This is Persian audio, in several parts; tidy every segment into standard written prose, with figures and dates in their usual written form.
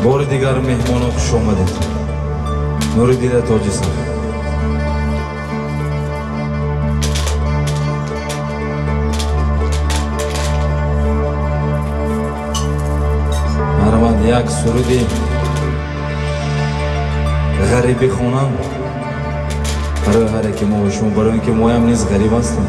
بار دیگر مهمان خوش آمدید. نوریدین تاجیسان. مرمند یک سرودی غریبی خونم برای هر که ما باشیم، برای اینکه ما هم نیز غریب هستیم.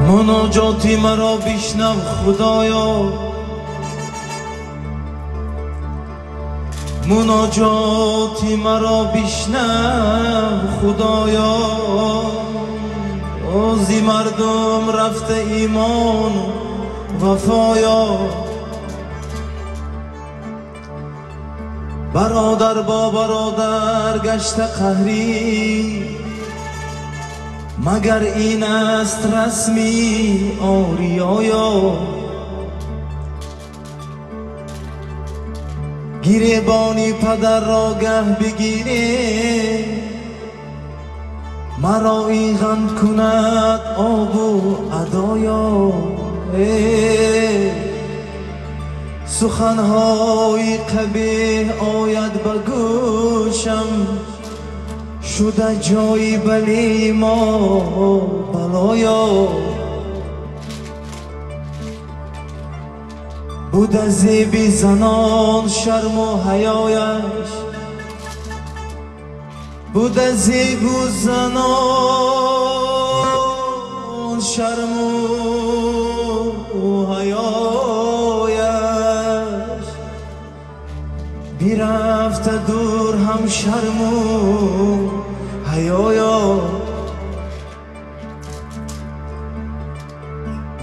مناجاتی مرا بشنو خدایا، مناجاتی مرا بشنو خدایا. آزی مردم رفته ایمان وفایا، برادر با برادر گشته قهری، مگر این است رسمی آریایا. گریبانی پدر را گه بگیره، مرا این غم کند آب و ادایا. سخنهای قبیح آید به گوشم، شده جایی بلی ما بلایا. بوده زیبی زنان شرم و حیایش، بوده زیبو زنان شرم و حیایش. بیرفته دور هم شرم و حیایا.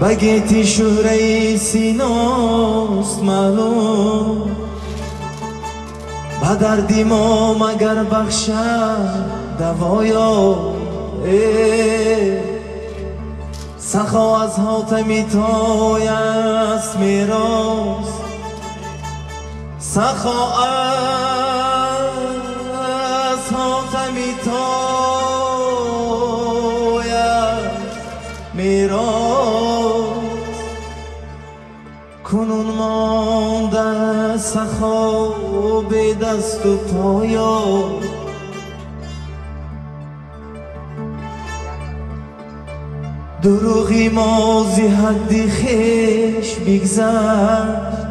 بگیتی شهره سیناست معلوم، به دردی ما مگر بخشد دوایا. سخا از حاتمی تای است میراث، سخا از حاتمی تای است میراث. کنون مانده سخا به دست و پایا. دروغی مازی حدی خیش بگذشت،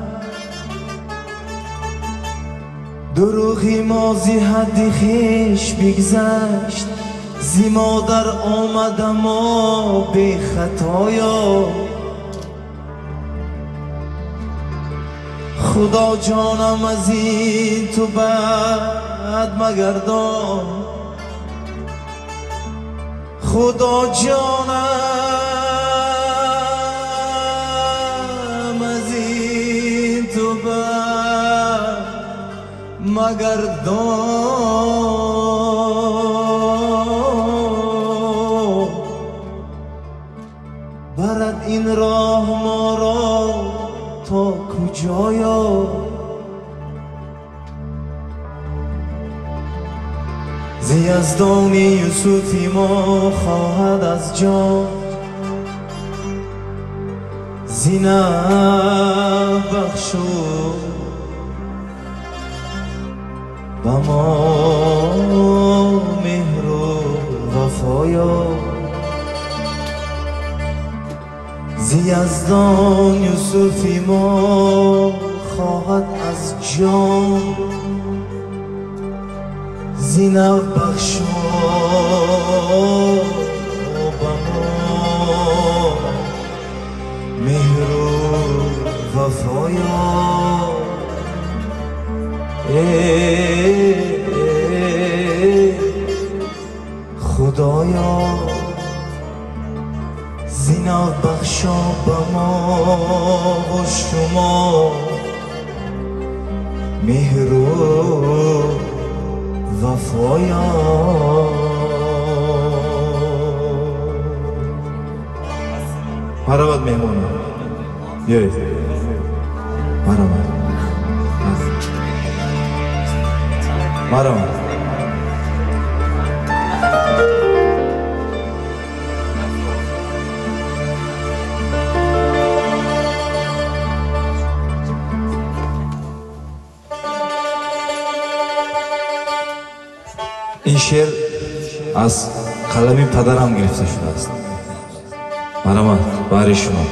دروغی مازی حدی خیش بگذشت. زی مادر آمده ما بی خطایا. خدا جانم از این تو بد مگردان، خدا جانم از این تو بد مگردان. برد این راه ما را تا کجایا. ز یزدانی یوسفی ما خواهد از جان، زینه بخشو به ما مهر و وفایا. ز یزدان یوسفی ما خواهد از جان، زینه بخشو به ما مهر و وفایا. خدایا زینه بخشا به ما و شما مهر و وفایا. مرحبا مهمون بیایید. مرحبا. Marhamat. این شعر از قلم پدرم گرفته شده است. مرحمت برای شما.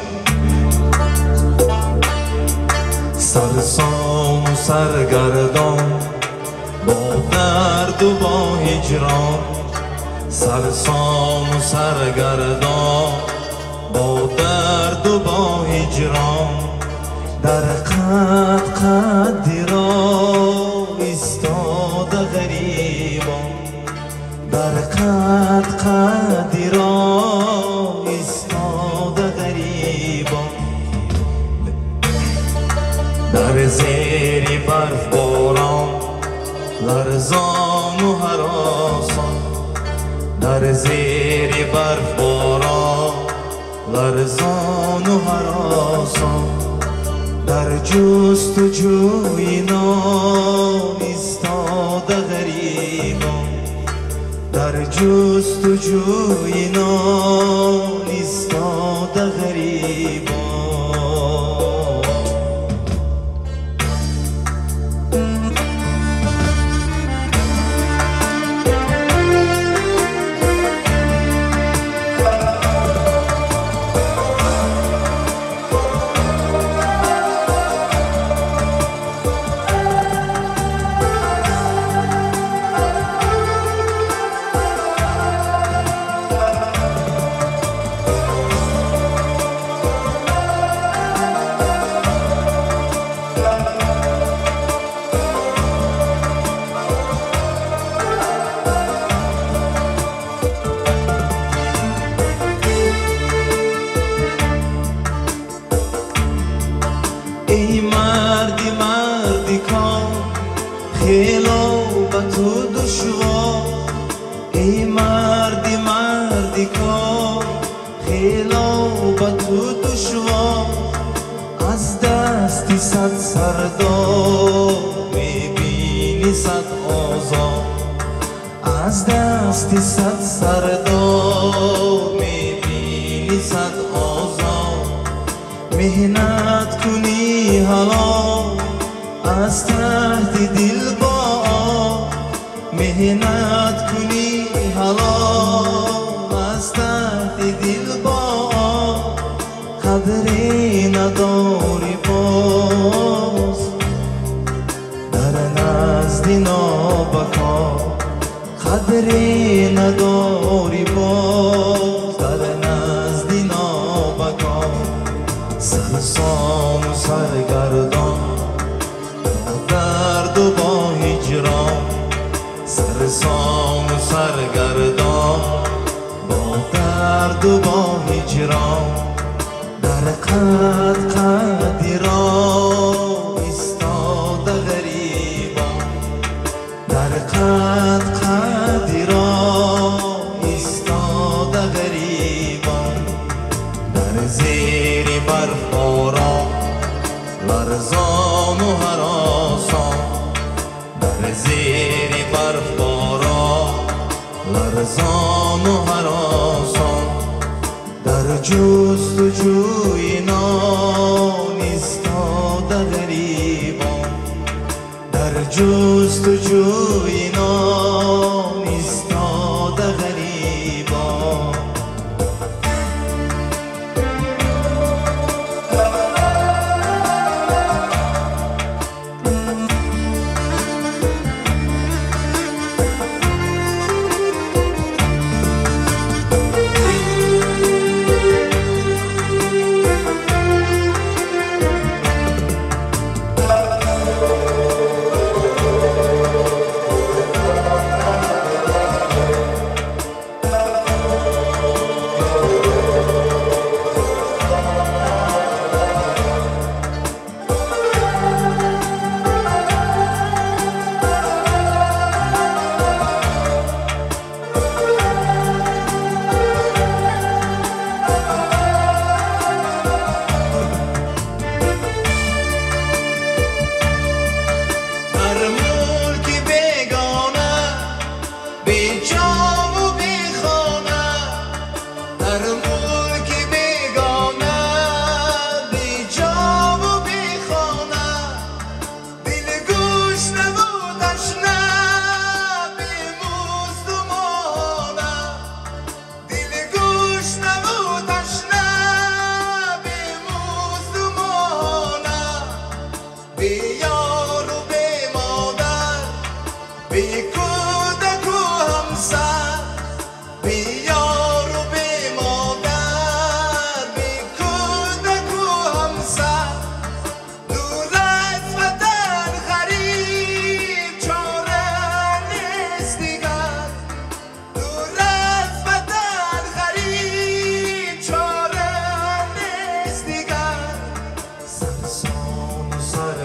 سرسام و سرگردان با درد و با هجران، سرسام و سرگردان با درد و با هجران، در قد را ایستاده غریبان، در قد را ایستاده غریبان، در زیر برف باران لرزان و هراسان، در زیر برف باران لرزان و هراسان، در جستجوی نام ایستاده غریبان، در جستجوی نام ایستاده غریبان. ای مردی مردی کام خیلو با تو دشوار، ای مردی مردی کام خیلو با تو دشوار، از دستی صد سردار میبینی صد آزار، از دستی صد سردار میبینی صد آزار، مهنت کنی حالا از تحت دل با، مهنت کنی حالا از تحت دل با، قدری نداری باز در نزد نابکا، قدری نداری باز در نزد نابکا، سرسام و سرگردان با درد و با هجران، سرسام و سرگردان با درد و با هجران، در قدی را ایستاده غریبان، در قدی را ایستاده غریبان، در زیر برف باران لرزان و هراسان، در زیر برف باران لرزان و هراسان، در جستجوی نان ایستاده غریبان، در جستجوی نان ایستاده غریبان.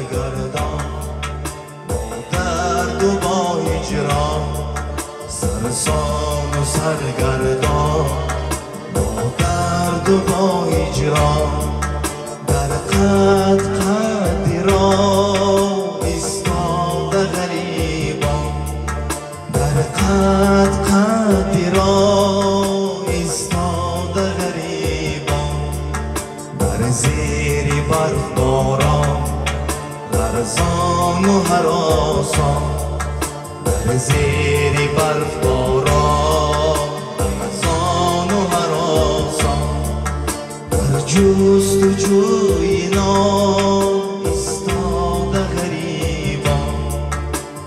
سرگردان با درد و با هجران سرسام و سرگردان با درد و با هجران در قد قدی را ایستاده غریبان در قد قدی را ایستاده غریبان در زیر برف باران لرزان و هراسان در زیر برف باران لرزان و هراسان در جستجوی نام ایستاده غریبان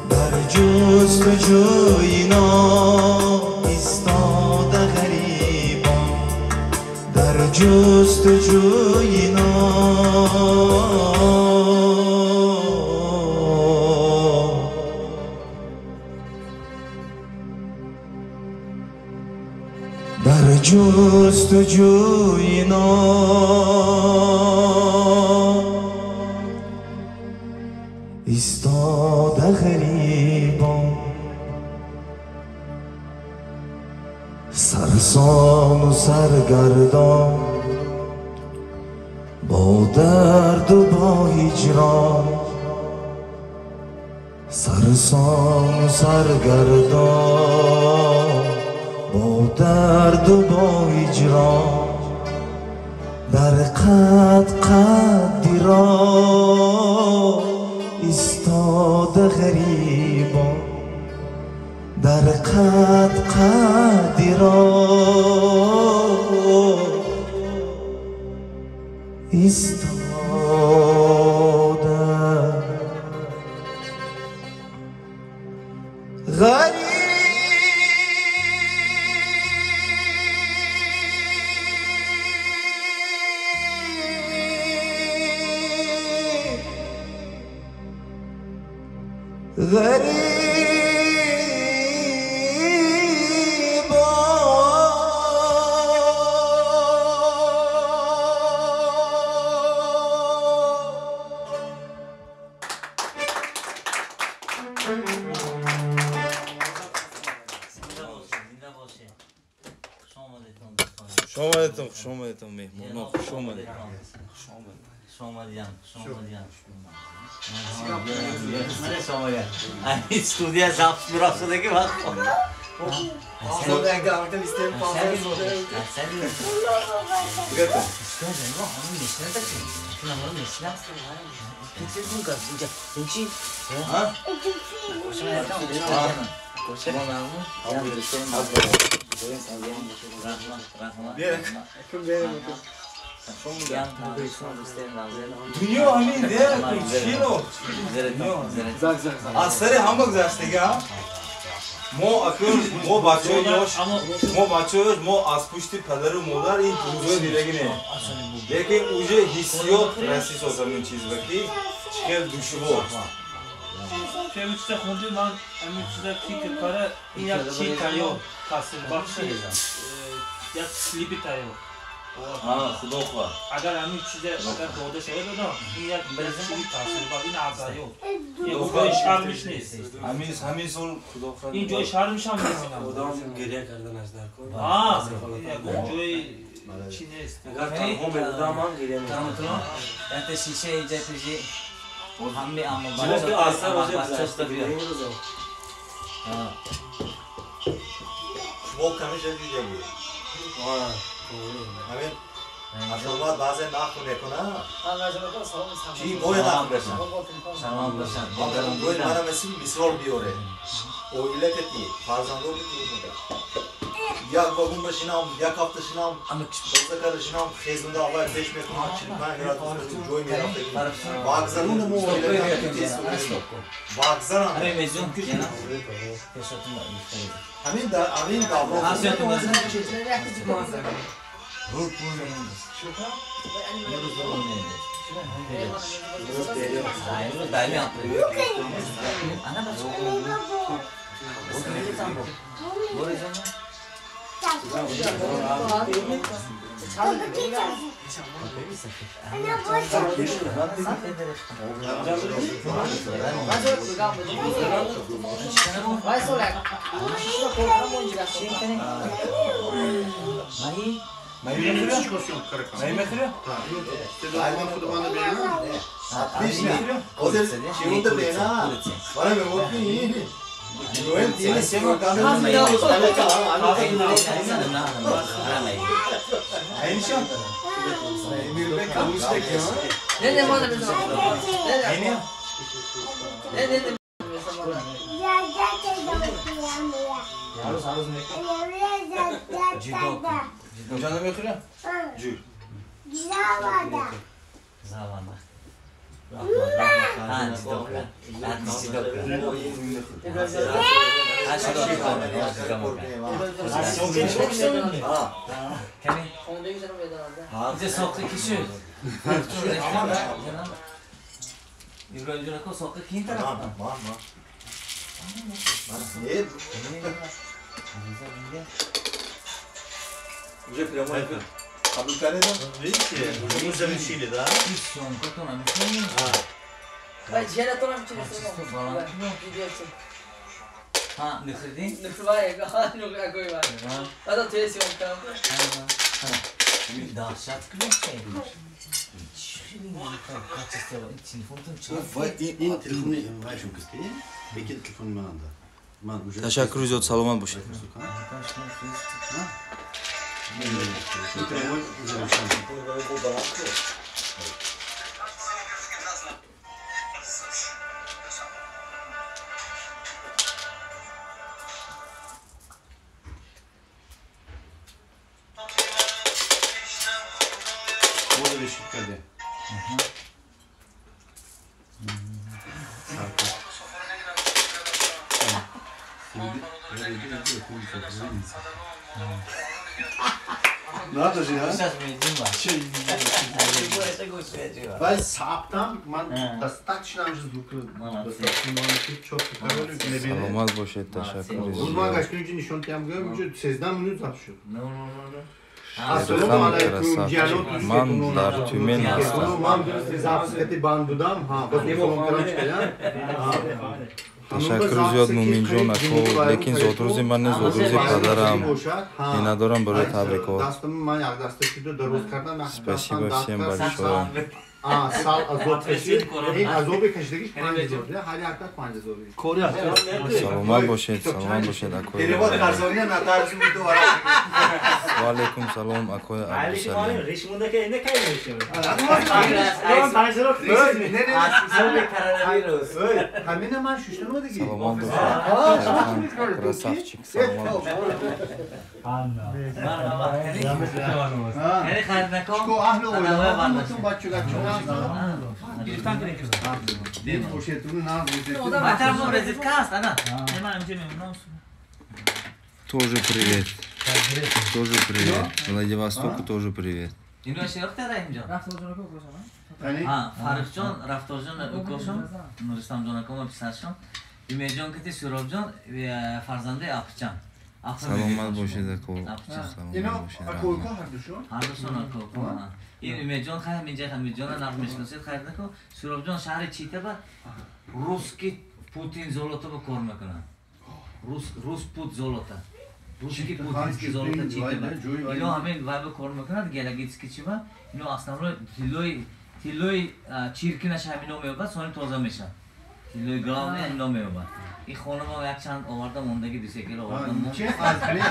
در جستجوی نام ایستاده غریبان در جستجوی نام در جستجوی نام ایستاده غریبان سرسام و سرگردان با درد و با هجران سرسام و سرگردان با درد و با هجران در قد قدی را ایستاده غریبان در قد قدی را ایستاده غریب خوش آمدید مهمونا خوش آمدید این استودیو زفت میرفت شده که وقت Dünya همین ده چیلو از سر هم بگذشته ما اکنون ما بچه ما از پشت پدر و مادر این روزای دیرگی نه لیکن اوجه حسیات رسی سازم این چیز بکی چخیل دوشوار که اون چیزا خوندی من همین چیزا فکر کاره این یک چی تایو تاثیر بخشه یک کلیپی تایو خدا خواه اگر همین چیزا اگر دوده شده دادم این یک چیزی تاثیر بخشه این عزایو این جای شرمش نیست همین سال خدا خواه این جای شرمش هم نیست خدا گریه کردن از در کن این جای چی نیست اگر تنها بدودم من گریه میکنم یعنی شیشه اینجا پیشی همه اما بچه آسان باشه بچه بیا شما کمیش دیدیم همین ماشاءالله بعضی ناخونه کنه چی موی ناخون بشن سلام باشن روی منم مثال بیاره اویله کتی فرزندو کتی یک باگون بشینم یک هفته شینم بزرگتر شینم خیزونده آقای پیش میکنم 45 گراد جوی میرفته واگزرون مو اویله کتی واگزران همین میزون کشیدن همین دابلو حسیاتون بزن رول پول دائمی آپره انا بچه برو زنم Отлично. Вот это чего-то бена. Бana ben mutlu iyi. Noel diye sema kanalını yapıyoruz. Aynı şey. Emir Bey kavuştuk ya. Ne bana bir zaman. Aynı. Ne Canım yakıyor. Jül. Zavanda. Ha, Jidokra. Jidokra. Ha, Jidokra. Kami? Bize soktu kişi. İbrahim'cuna ko soktu kim taraf? Var. Ne? Уже прямо это. Kabul kare de. Bu zemşili daha. Son kotona mı? Ben jelatona bir şey Ha, nükredin? koy var. Hatta televizyon tamam. Dahşat gibi şey. Качество телефонdan این تلفن وایشون کسی؟ یکی تلفن من anda. من уже. Teşekkür ediyoruz Salman Boşet. Bu telefon уже. Burada bir şey geldi. Ne yapacağız ya? Сейчас мы едим var. Ben saptam, man das takçınamışız bu kız. Çok böyle ne bileyim. Salman Boşet teşekkür Uzman ediyoruz. kaç gün için nişan tiyam görmüş, sizden bunu tapışıyor. No. Assalamu alaikum, diyalog. Man dar tümen hasta. Man siz hapseti bandudam, ha, bu telefon kıraç ya. Teşekkür ediyoruz Muminjon ako. Lekin zodruzi man ne zodruzi padaram. Nenadoram böyle tabriko. Dastım man yaklaştı ki de roz kardan Спасибо всем большое. sal azot kaşı. Azot kaşı değil, panca zor ya. Hali aktar panca zor. Korea. Salman Boşet ako. Telefon karşılığında natarcı mıydı var? Ve aleyküm selam ako Abdüselam. Reşimundaki ne kaybediyor? Hemen hemen şuşlanmadı ki. Salman Boşet. Krasavçik Salman Boşet. Hani karnına ko? Ko ahli oynadı. Anlatın bak kaç Gürtan gerekiyor. Bir poşetini nazlı. Matar bu rezil kast ana. Hemen önce memnun olsun. Тоже привет. Тоже привет. Владивостоку тоже привет. Üniversite yok da Rahimcan. Hani Ha, Farıkcan, Raftorcan, Ukoşan, Nuristamcan akoma pisarşan. Ümeycan kiti Surobcan ve Farzande Apıcan. Salman Boşet ako. yine Salman Boşet. koyka hardı şu. Hardasın ako. این Ümeycan خیلی میجه Ümeycan'a nakmişkonsiyet خیلی ko. Surobcan şehri çiğte ba. Ruski Putin zolota bu korma kana. Rus Put zolota. Ruski Putinski zolota çiğte ba. İno hemen vaybe korma kana gele gitski ba. İno aslında tiloy çirkine şahmin olmuyor ba. Sonra tozamışa. Tiloy glavne emin olmuyor ba. İ xonuma yak çand ovarda mondagi disekeli ovarda. Çe az hani